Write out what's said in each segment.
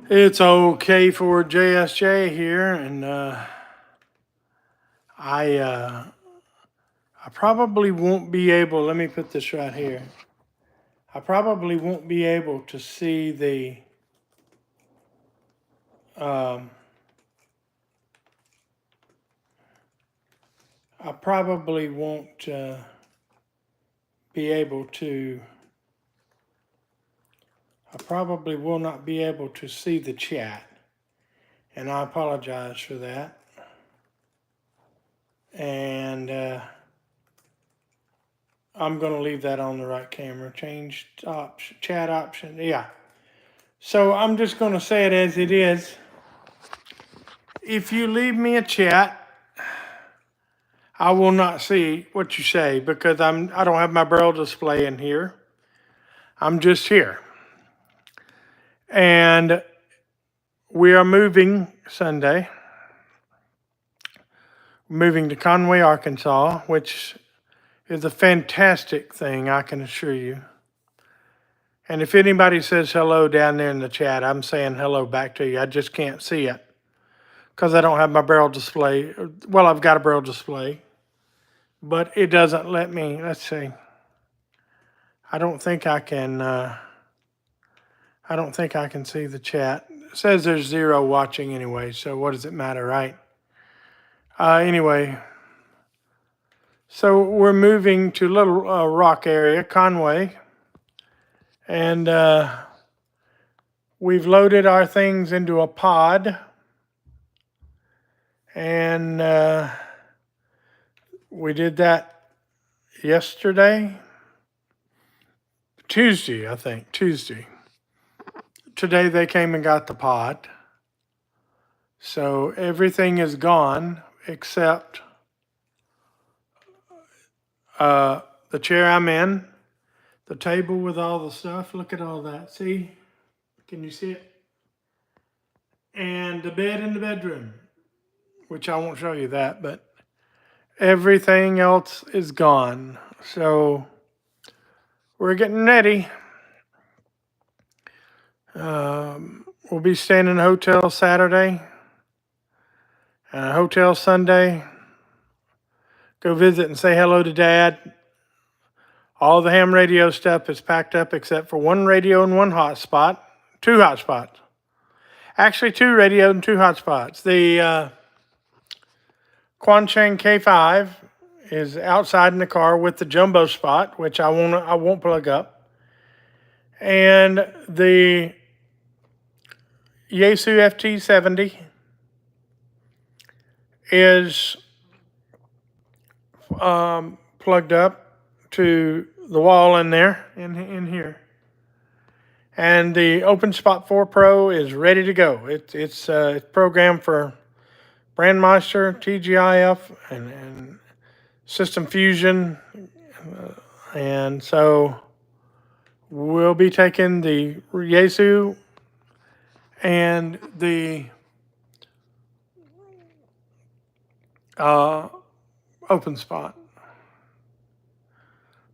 It's okay for JSJ here, and I uh, I probably won't be able. Let me put this right here. I probably won't be able to see the. Um, I probably won't be able to. I probably will not be able to see the chat, and I apologize for that. And I'm going to leave that on the right camera. Change option, chat option. Yeah. So I'm just going to say it as it is. If you leave me a chat, I will not see what you say because I don't have my braille display in here. I'm just here. And we are moving Sunday. Moving to Conway, Arkansas, which is a fantastic thing, I can assure you. And if anybody says hello down there in the chat, I'm saying hello back to you. I just can't see it because I don't have my braille display. Well, I've got a braille display, but it doesn't let me. Let's see. I don't think I can. I don't think I can see the chat. It says there's 0 watching anyway, so what does it matter, right? Anyway, so we're moving to Little Rock area, Conway, and we've loaded our things into a pod, and we did that yesterday, Tuesday, I think, Tuesday. Today they came and got the pod. So everything is gone except the chair I'm in, the table with all the stuff. Look at all that. See? Can you see it? And the bed in the bedroom, which I won't show you that, but everything else is gone. So we're getting ready. We'll be staying in a hotel Saturday and a hotel Sunday. Go visit and say hello to Dad. All the ham radio stuff is packed up except for one radio and one hotspot. 2 hotspots. Actually, 2 radio and 2 hotspots. The Quancheng K5 is outside in the car with the jumbo spot, which I won't plug up. And the Yaesu FT70 is plugged up to the wall in there, in here. And the OpenSpot 4 Pro is ready to go. It's programmed for Brandmeister, TGIF, and System Fusion. And so we'll be taking the Yaesu and the OpenSpot.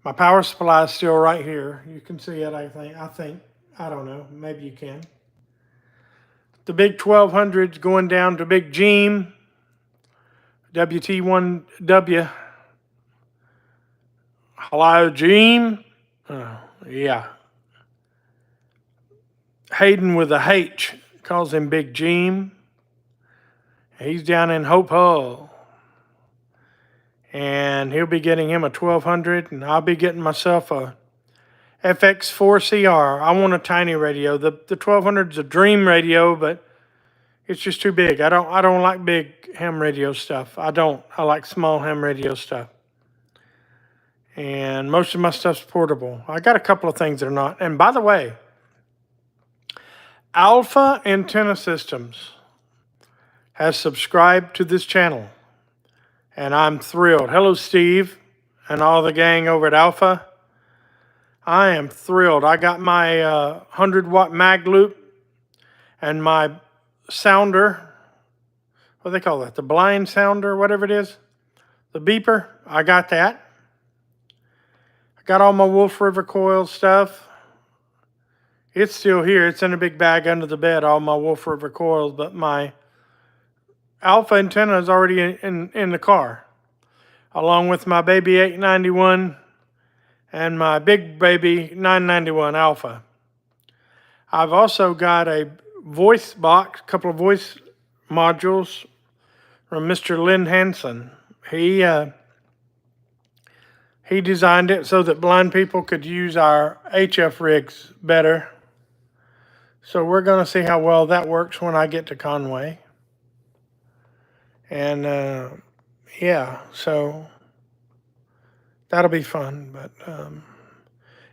My power supply is still right here. You can see it, I think. I don't know. Maybe you can. The big 1200's going down to big Jeem, WT1W. Hello, Jeem. Yeah. Hayden with a H calls him Big Jeem. He's down in Hope Hull. And he'll be getting him a 1200, and I'll be getting myself a FX4CR. I want a tiny radio. The 1200's a dream radio, but it's just too big. I don't like big ham radio stuff. I like small ham radio stuff. And most of my stuff's portable. I got a couple of things that are not. And by the way, Alpha Antenna Systems has subscribed to this channel. And I'm thrilled. Hello, Steve, and all the gang over at Alpha. I am thrilled. I got my 100-watt mag loop and my sounder. What do they call that? The blind sounder, whatever it is. The beeper. I got that. I got all my Wolf River coil stuff. It's still here. It's in a big bag under the bed, all my Wolf River coils, but my alpha antenna is already in the car, along with my baby 891 and my big baby 991 alpha. I've also got a voice box, a couple of voice modules from Mr. Lynn Hansen. He designed it so that blind people could use our HF rigs better. So we're going to see how well that works when I get to Conway. And yeah, so that'll be fun. But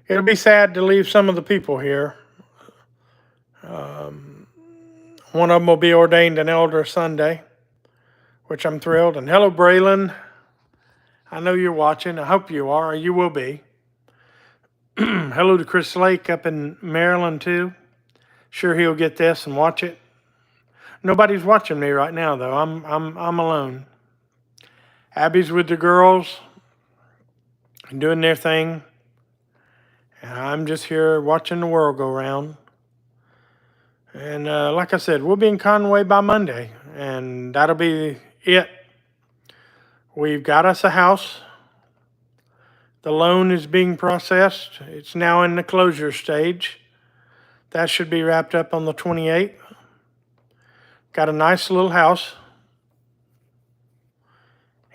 it'll be sad to leave some of the people here. One of them will be ordained an elder Sunday, which I'm thrilled. And hello, Braylon. I know you're watching. I hope you are, or you will be. Hello to Chris Lake up in Maryland, too. Sure he'll get this and watch it. Nobody's watching me right now, though. I'm alone. Abby's with the girls, doing their thing. And I'm just here watching the world go round. And like I said, we'll be in Conway by Monday, and that'll be it. We've got us a house. The loan is being processed. It's now in the closure stage. That should be wrapped up on the 28th. Got a nice little house.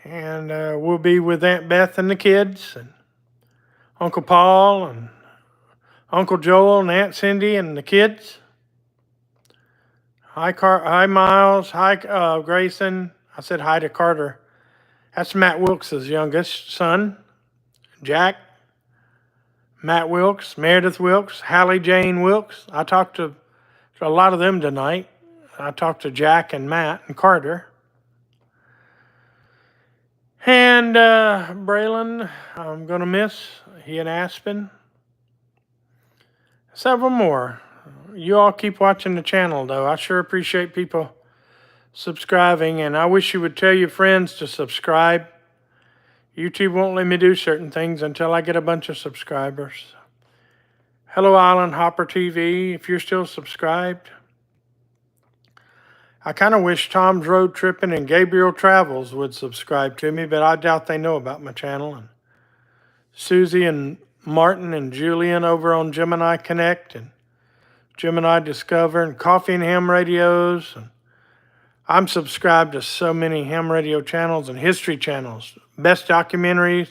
And we'll be with Aunt Beth and the kids, and Uncle Paul, and Uncle Joel, and Aunt Cindy, and the kids. Hi, Miles. Hi, Grayson. I said hi to Carter. That's Matt Wilkes' youngest son. Jack, Matt Wilkes, Meredith Wilkes, Hallie Jane Wilkes. I talked to a lot of them tonight. I talked to Jack and Matt and Carter. And Braylon, I'm going to miss. He and Aspen. Several more. You all keep watching the channel, though. I sure appreciate people subscribing, and I wish you would tell your friends to subscribe. YouTube won't let me do certain things until I get a bunch of subscribers. Hello, Island Hopper TV, if you're still subscribed. I kind of wish Tom's Road Tripping and Gabriel Travels would subscribe to me, but I doubt they know about my channel. And Susie and Martin and Julian over on Gemini Connect and Gemini Discover and Coffee and Ham Radios. And I'm subscribed to so many ham radio channels and history channels. Best Documentaries,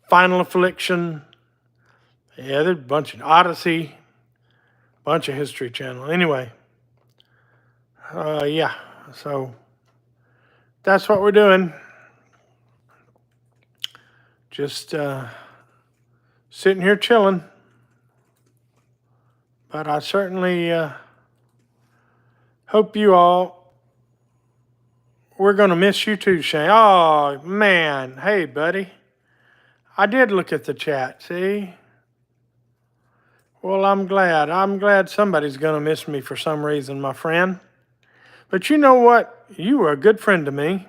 Final Affliction. Yeah, there's a bunch of Odyssey, bunch of history channels. Anyway, yeah, so that's what we're doing. Just sitting here chilling. But I certainly hope you all, we're going to miss you too, Shane. Oh, man. Hey, buddy. I did look at the chat, see? Well, I'm glad. I'm glad somebody's going to miss me for some reason, my friend. But you know what? You were a good friend to me.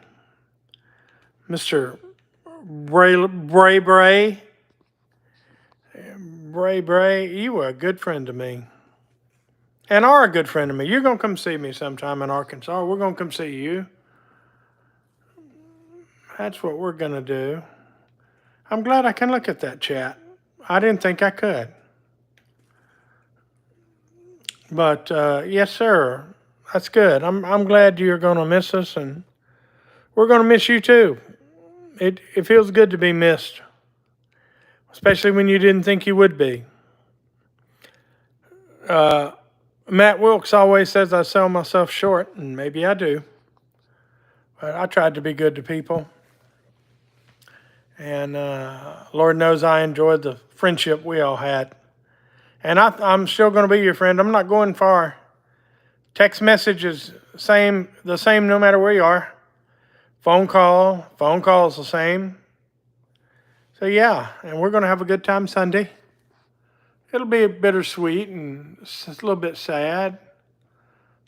Mr. Bray. You were a good friend to me. And are a good friend to me. You're going to come see me sometime in Arkansas. We're going to come see you. That's what we're going to do. I'm glad I can look at that chat. I didn't think I could. But, yes, sir. That's good. I'm glad you're going to miss us, and we're going to miss you too. It feels good to be missed, especially when you didn't think you would be. Matt Wilkes always says I sell myself short, and maybe I do. But I tried to be good to people. And Lord knows I enjoyed the friendship we all had. And I'm still going to be your friend. I'm not going far. Text message is the same no matter where you are. Phone call is the same. So yeah, and we're going to have a good time Sunday. It'll be bittersweet and it's a little bit sad.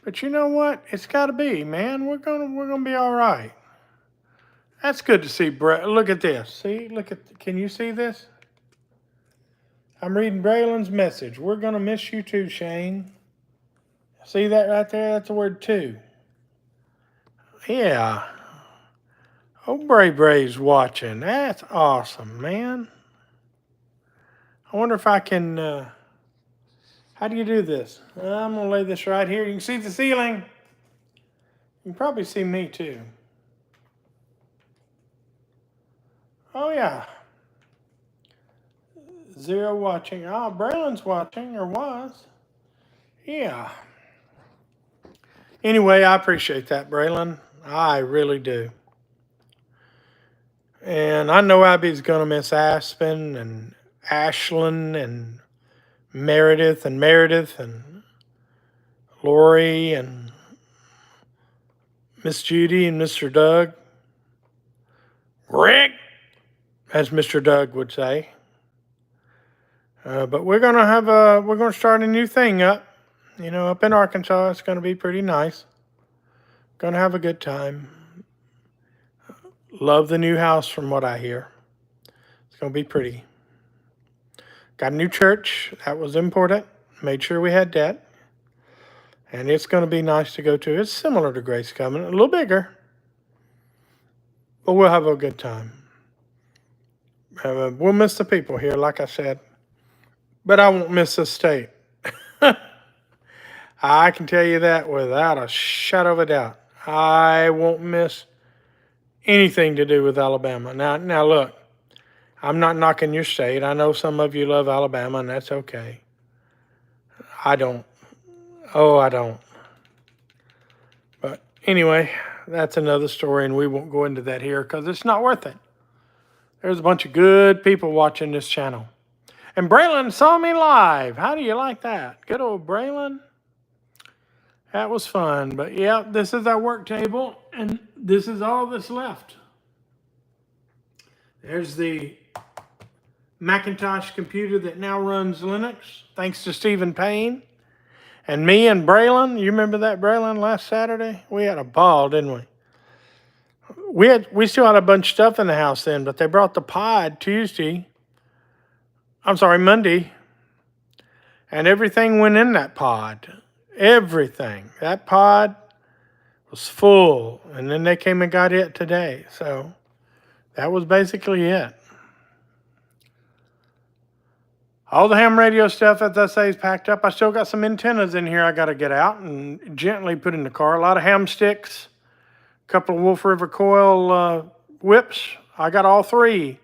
But you know what? It's got to be, man. We're gonna be all right. That's good to see, Brett. Look at this. See? Can you see this? I'm reading Braylon's message. We're going to miss you too, Shane. See that right there? That's the word too. Yeah. Oh, Bray's watching. That's awesome, man. I wonder if I can, how do you do this? I'm going to lay this right here. You can see the ceiling. You can probably see me too. Oh, yeah. 0 watching. Oh, Braylon's watching, or was. Yeah. Anyway, I appreciate that, Braylon. I really do. And I know Abby's going to miss Aspen and Ashlyn and Meredith and Lori and Miss Judy and Mr. Doug. Rick, as Mr. Doug would say. But we're gonna start a new thing up. Up in Arkansas. It's gonna be pretty nice. Gonna have a good time. Love the new house from what I hear. It's gonna be pretty. Got a new church. That was important. Made sure we had that. And it's going to be nice to go to. It's similar to Grace Covenant, a little bigger. But we'll have a good time. We'll miss the people here, like I said. But I won't miss the state. I can tell you that without a shadow of a doubt. I won't miss anything to do with Alabama. Now look, I'm not knocking your state. I know some of you love Alabama, and that's okay. I don't. Oh, I don't. But anyway, that's another story, and we won't go into that here because it's not worth it. There's a bunch of good people watching this channel. And Braylon saw me live. How do you like that? Good old Braylon. That was fun. But yeah, this is our work table, and this is all that's left. There's the Macintosh computer that now runs Linux, thanks to Stephen Payne. And me and Braylon, you remember that, Braylon, last Saturday? We had a ball, didn't we? We still had a bunch of stuff in the house then, but they brought the pod Monday, and everything went in that pod. Everything. That pod was full, and then they came and got it today. So that was basically it. All the ham radio stuff, as I say, is packed up. I still got some antennas in here I got to get out and gently put in the car. A lot of ham sticks, a couple of Wolf River coil whips. I got all 3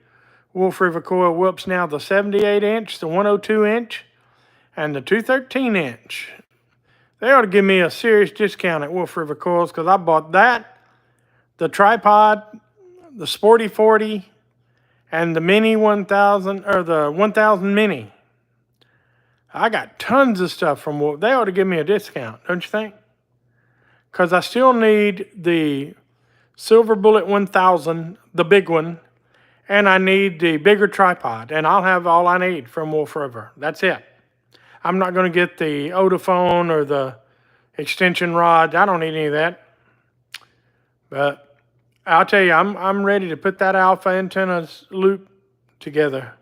Wolf River coil whips now, the 78-inch, the 102-inch, and the 213-inch. They ought to give me a serious discount at Wolf River Coils because I bought that, the tripod, the Sporty 40, and the Mini 1000, or the 1000 Mini. I got tons of stuff from Wolf. They ought to give me a discount, don't you think? Because I still need the Silver Bullet 1000, the big one, and I need the bigger tripod, and I'll have all I need from Wolf River. That's it. I'm not going to get the Odaphone or the extension rod. I don't need any of that. But I'll tell you, I'm ready to put that alpha antennas loop together.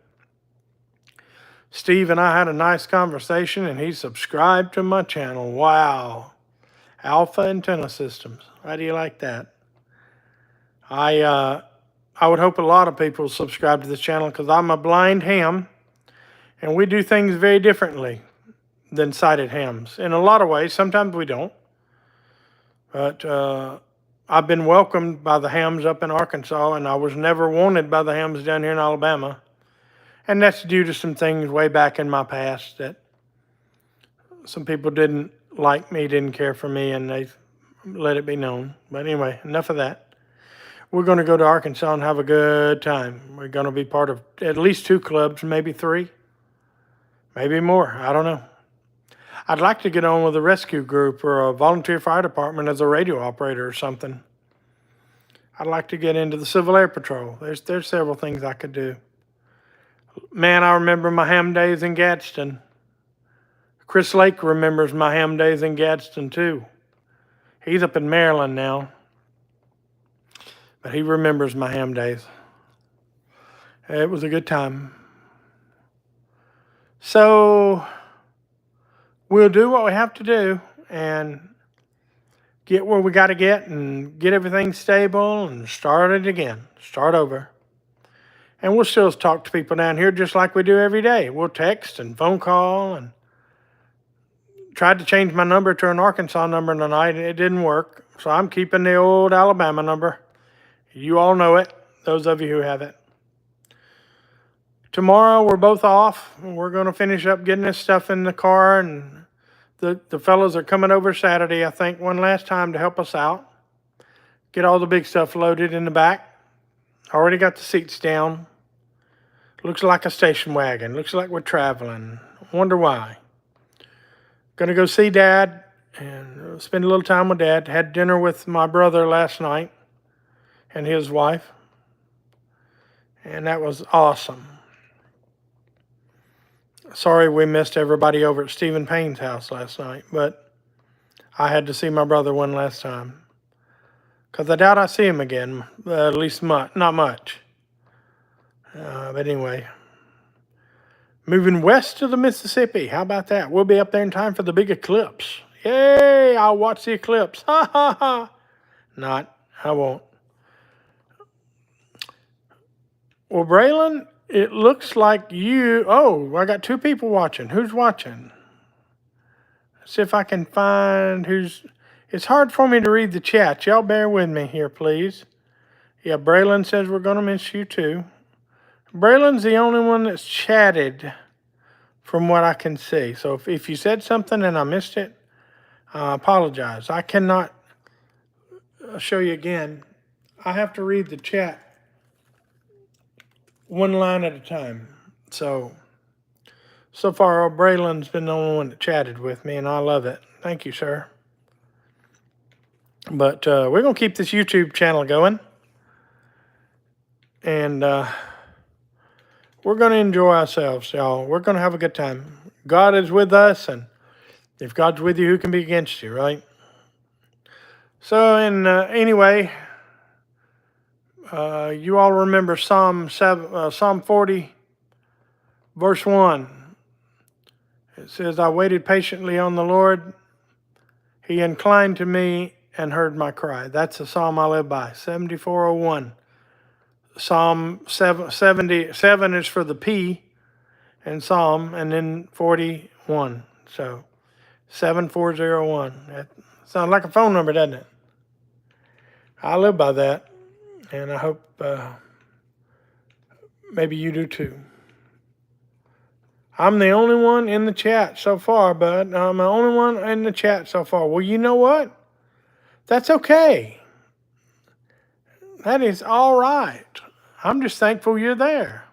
Steve and I had a nice conversation, and he subscribed to my channel. Wow. Alpha Antenna Systems. How do you like that? I would hope a lot of people subscribe to this channel because I'm a blind ham, and we do things very differently than sighted hams. In a lot of ways, sometimes we don't. But I've been welcomed by the hams up in Arkansas, and I was never wanted by the hams down here in Alabama. And that's due to some things way back in my past that some people didn't like me, didn't care for me, and they let it be known. But anyway, enough of that. We're going to go to Arkansas and have a good time. We're going to be part of at least 2 clubs, maybe 3, maybe more. I don't know. I'd like to get on with a rescue group or a volunteer fire department as a radio operator or something. I'd like to get into the Civil Air Patrol. There's several things I could do. Man, I remember my ham days in Gadsden. Chris Lake remembers my ham days in Gadsden too. He's up in Maryland now. But he remembers my ham days. It was a good time. So we'll do what we have to do and get where we got to get and get everything stable and start it again, start over. And we'll still talk to people down here just like we do every day. We'll text and phone call, and tried to change my number to an Arkansas number tonight, and it didn't work. So I'm keeping the old Alabama number. You all know it, those of you who have it. Tomorrow we're both off. We're going to finish up getting this stuff in the car, and the fellows are coming over Saturday, I think, one last time to help us out. Get all the big stuff loaded in the back. Already got the seats down. Looks like a station wagon. Looks like we're traveling. Wonder why. Gonna go see Dad and spend a little time with Dad. Had dinner with my brother last night and his wife. And that was awesome. Sorry we missed everybody over at Stephen Payne's house last night, but I had to see my brother one last time. Because I doubt I see him again, at least not much. But anyway, moving west to the Mississippi. How about that? We'll be up there in time for the big eclipse. Yay, I'll watch the eclipse. Ha ha ha. Not, I won't. Well, Braylon, it looks like you, oh, I got two people watching. Who's watching? Let's see if I can find who's, it's hard for me to read the chat. Y'all bear with me here, please. Yeah, Braylon says we're going to miss you too. Braylon's the only one that's chatted from what I can see. So if you said something and I missed it, I apologize. I cannot show you again. I have to read the chat one line at a time. So far, Braylon's been the only one that chatted with me, and I love it. Thank you, sir. But we're going to keep this YouTube channel going. And we're going to enjoy ourselves, y'all. We're going to have a good time. God is with us, and if God's with you, who can be against you, right? So, anyway, you all remember Psalm 40, verse 1. It says, I waited patiently on the Lord. He inclined to me and heard my cry. That's the psalm I live by, 74:01. Psalm 77 is for the P and Psalm, and then 41. So 7401. That sounds like a phone number, doesn't it? I live by that, and I hope maybe you do too. I'm the only one in the chat so far, bud. I'm the only one in the chat so far. Well, you know what? That's okay. That is all right. I'm just thankful you're there.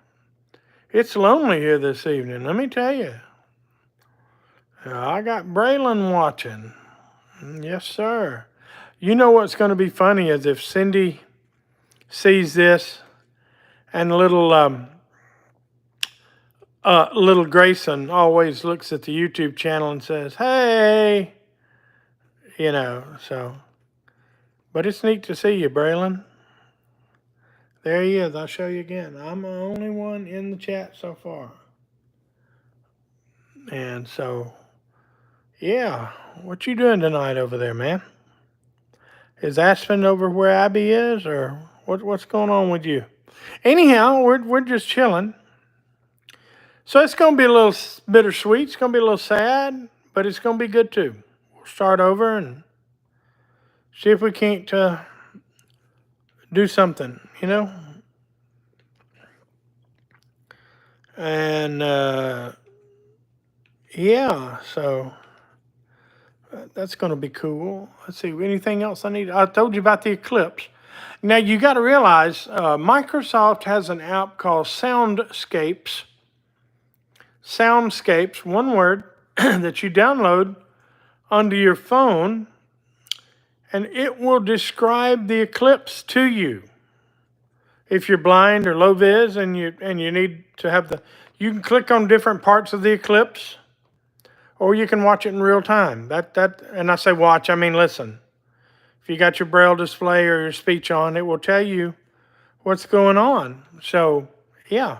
It's lonely here this evening, let me tell you. I got Braylon watching. Yes, sir. You know what's going to be funny is if Cindy sees this and little Grayson always looks at the YouTube channel and says, hey, so. But it's neat to see you, Braylon. There he is. I'll show you again. I'm the only one in the chat so far. And so, yeah. What you doing tonight over there, man? Is Aspen over where Abby is, or what's going on with you? Anyhow, we're just chilling. So it's going to be a little bittersweet. It's going to be a little sad, but it's going to be good too. We'll start over and see if we can't do something, And yeah, so that's going to be cool. Let's see, anything else I need? I told you about the eclipse. Now you got to realize Microsoft has an app called Soundscapes. Soundscapes, one word, that you download onto your phone, and it will describe the eclipse to you. If you're blind or low vis and you need to have you can click on different parts of the eclipse, or you can watch it in real time. And I say watch, I mean listen. If you got your braille display or your speech on, it will tell you what's going on. So, yeah.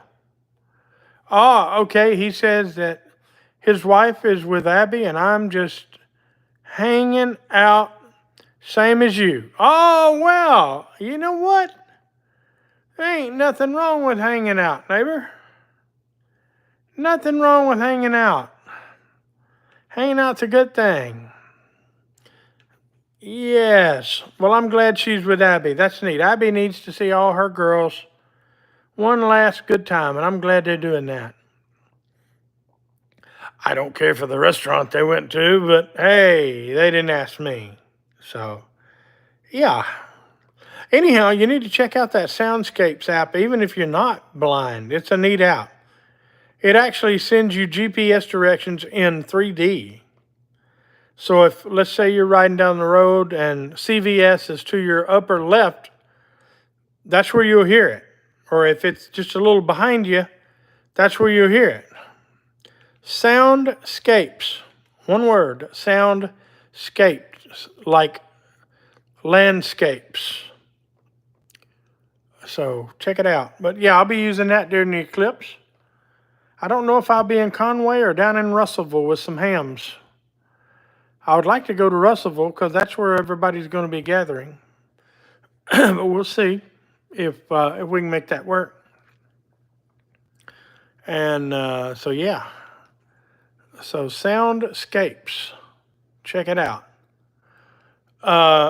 Oh, okay. He says that his wife is with Abby and I'm just hanging out, same as you. Oh, well, you know what? There ain't nothing wrong with hanging out, neighbor. Nothing wrong with hanging out. Hanging out's a good thing. Yes. Well, I'm glad she's with Abby. That's neat. Abby needs to see all her girls one last good time, and I'm glad they're doing that. I don't care for the restaurant they went to, but hey, they didn't ask me. So, yeah. Anyhow, you need to check out that Soundscapes app, even if you're not blind. It's a neat app. It actually sends you GPS directions in 3D. So if, let's say you're riding down the road and CVS is to your upper left, that's where you'll hear it. Or if it's just a little behind you, that's where you'll hear it. Soundscapes. One word, soundscapes, like landscapes. So check it out. But yeah, I'll be using that during the eclipse. I don't know if I'll be in Conway or down in Russellville with some hams. I would like to go to Russellville because that's where everybody's going to be gathering. But we'll see if we can make that work. And so yeah. So Soundscapes. Check it out.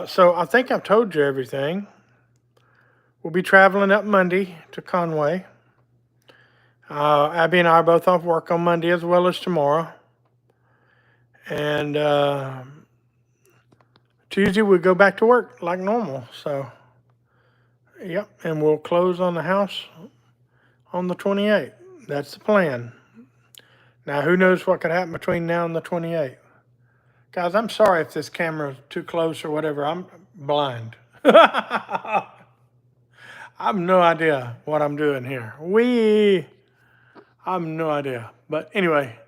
So I think I've told you everything. We'll be traveling up Monday to Conway. Abby and I are both off work on Monday as well as tomorrow. And Tuesday we go back to work like normal. So, yep. And we'll close on the house on the 28th. That's the plan. Now, who knows what could happen between now and the 28th. Guys, I'm sorry if this camera's too close or whatever. I'm blind. I have no idea what I'm doing here. I have no idea. But anyway,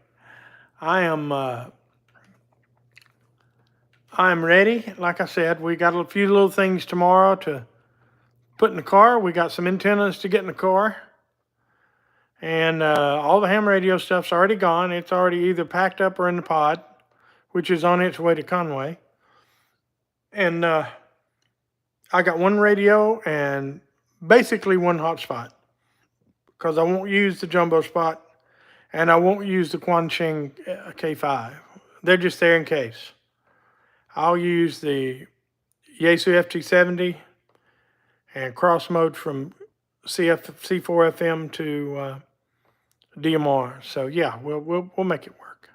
I'm ready. Like I said, we got a few little things tomorrow to put in the car. We got some antennas to get in the car. And all the ham radio stuff's already gone. It's already either packed up or in the pod, which is on its way to Conway. And I got one radio and basically one hotspot because I won't use the jumbo spot and I won't use the Quanching K5. They're just there in case. I'll use the Yaesu FT70 and cross mode from C4 FM to DMR. So yeah, we'll make it work.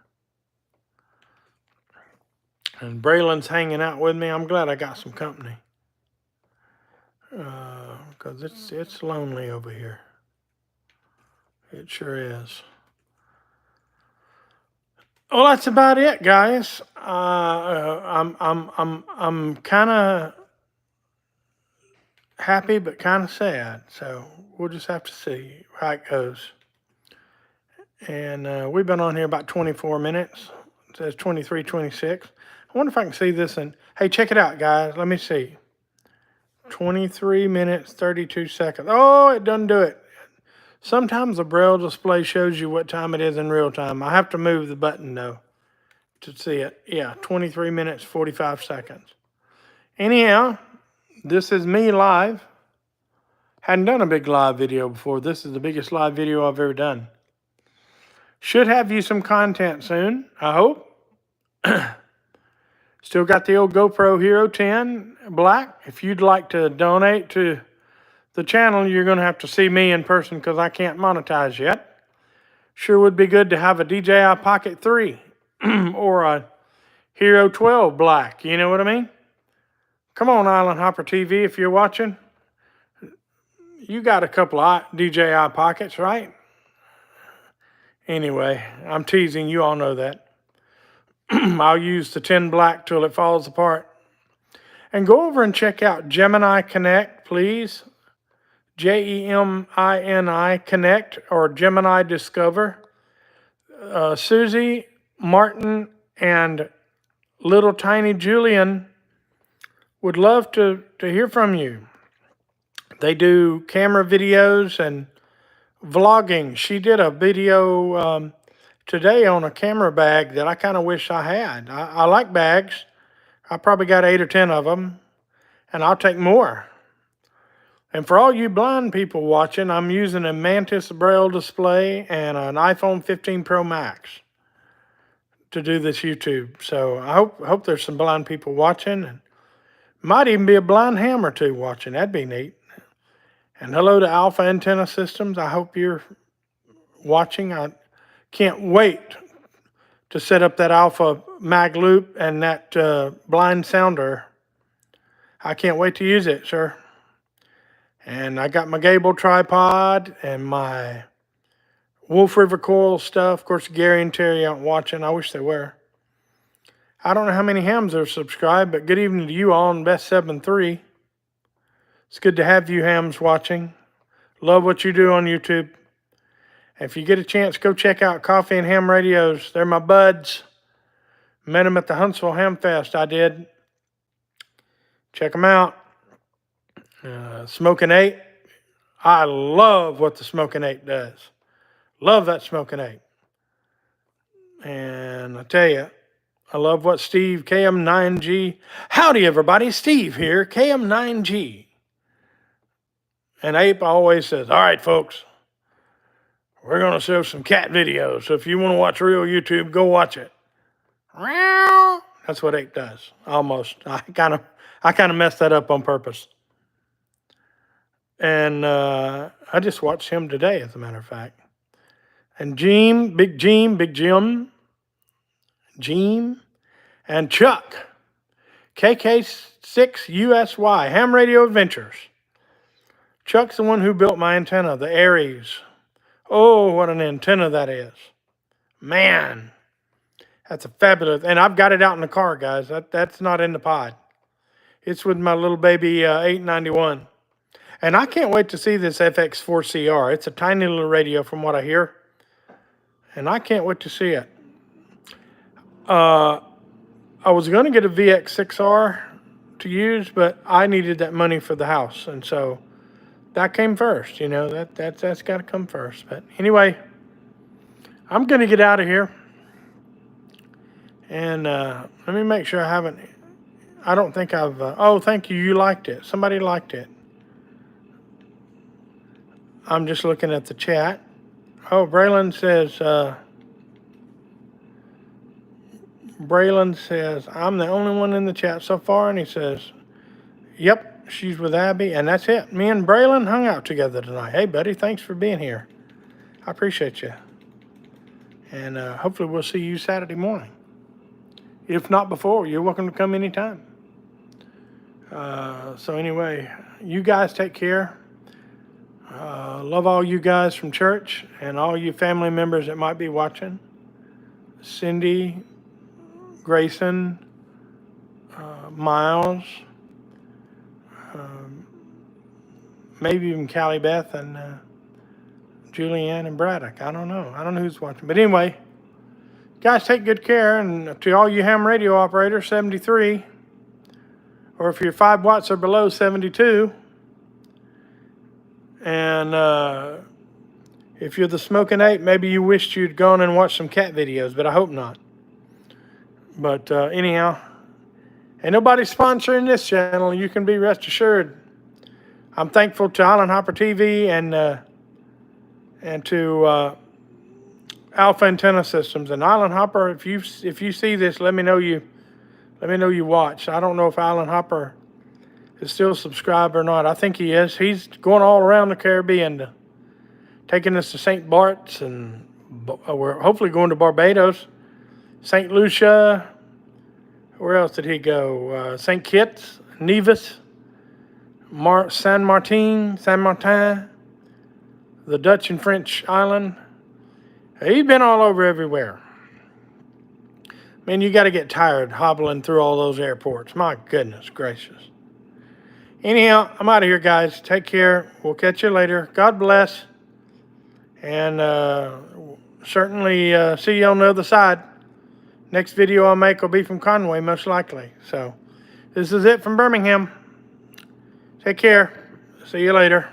And Braylon's hanging out with me. I'm glad I got some company. Because it's lonely over here. It sure is. Well, that's about it, guys. I'm kind of happy, but kind of sad. So we'll just have to see how it goes. And we've been on here about 24 minutes. It says 23, 26. I wonder if I can see this. And hey, check it out, guys. Let me see. 23 minutes, 32 seconds. Oh, it doesn't do it. Sometimes the Braille display shows you what time it is in real time. I have to move the button, though, to see it. Yeah, 23 minutes, 45 seconds. Anyhow, this is me live. Hadn't done a big live video before. This is the biggest live video I've ever done. Should have you some content soon, I hope. Still got the old GoPro Hero 10 Black. If you'd like to donate to the channel, you're going to have to see me in person because I can't monetize yet. Sure would be good to have a DJI Pocket 3 or a Hero 12 Black. You know what I mean? Come on, Island Hopper TV, if you're watching. You got a couple of DJI Pockets, right? Anyway, I'm teasing. You all know that. I'll use the 10 Black till it falls apart. And go over and check out Gemini Connect, please. Gemini Connect or Gemini Discover. Susie, Martin, and little tiny Julian would love to hear from you. They do camera videos and vlogging. She did a video today on a camera bag that I kind of wish I had. I like bags. I probably got 8 or 10 of them, and I'll take more. And for all you blind people watching, I'm using a Mantis Braille display and an iPhone 15 Pro Max to do this YouTube. So I hope there's some blind people watching, and might even be a blind ham or two watching. That'd be neat. And hello to Alpha Antenna Systems. I hope you're watching. I can't wait to set up that Alpha mag loop and that blind sounder. I can't wait to use it, sir. And I got my Gable tripod and my Wolf River coil stuff. Of course, Gary and Terry aren't watching. I wish they were. I don't know how many hams are subscribed, but good evening to you all in Best 7-3. It's good to have you hams watching. Love what you do on YouTube. If you get a chance, go check out Coffee and Ham Radios. They're my buds. Met them at the Huntsville Ham Fest. I did. Check them out. Smoking 8. I love what the Smoking 8 does. Love that Smoking 8. And I tell you, I love what Steve, KM9G. Howdy, everybody. Steve here, KM9G. And Ape always says, all right, folks, we're going to show some cat videos. So if you want to watch real YouTube, go watch it. That's what Ape does, almost. I kind of messed that up on purpose. And I just watched him today, as a matter of fact. And Big Jim, and Chuck, KK6USY, Ham Radio Adventures. Chuck's the one who built my antenna, the Aries. Oh, what an antenna that is. Man, that's a fabulous, and I've got it out in the car, guys. That's not in the pod. It's with my little baby 891. And I can't wait to see this FX4CR. It's a tiny little radio from what I hear. And I can't wait to see it. I was going to get a VX6R to use, but I needed that money for the house. And so that came first, you know, that's got to come first. But anyway, I'm going to get out of here. And let me make sure I don't think I've, oh, thank you, you liked it. Somebody liked it. I'm just looking at the chat. Oh, Braylon says, I'm the only one in the chat so far. And he says, yep. She's with Abby, and that's it. Me and Braylon hung out together tonight. Hey, buddy, thanks for being here. I appreciate you. And hopefully we'll see you Saturday morning. If not before, you're welcome to come anytime. So anyway, you guys take care. Love all you guys from church and all you family members that might be watching. Cindy, Grayson, Miles, maybe even Callie Beth and Julianne and Braddock. I don't know. I don't know who's watching. But anyway, guys, take good care. And to all you ham radio operators, 73, or if you're 5 watts or below, 72. And if you're the Smoking 8, maybe you wished you'd gone and watched some cat videos, but I hope not. But anyhow, ain't nobody sponsoring this channel. You can be rest assured. I'm thankful to Island Hopper TV and to Alpha Antenna Systems. And Island Hopper, if you see this, let me know you watch. I don't know if Island Hopper is still subscribed or not. I think he is. He's going all around the Caribbean, taking us to St. Bart's, and we're hopefully going to Barbados, St. Lucia. Where else did he go? St. Kitts, Nevis, Saint Martin, the Dutch and French island. He's been all over everywhere. Man, you got to get tired hobbling through all those airports. My goodness gracious. Anyhow, I'm out of here, guys. Take care. We'll catch you later. God bless. And certainly see you on the other side. Next video I'll make will be from Conway, most likely. So this is it from Birmingham. Take care. See you later.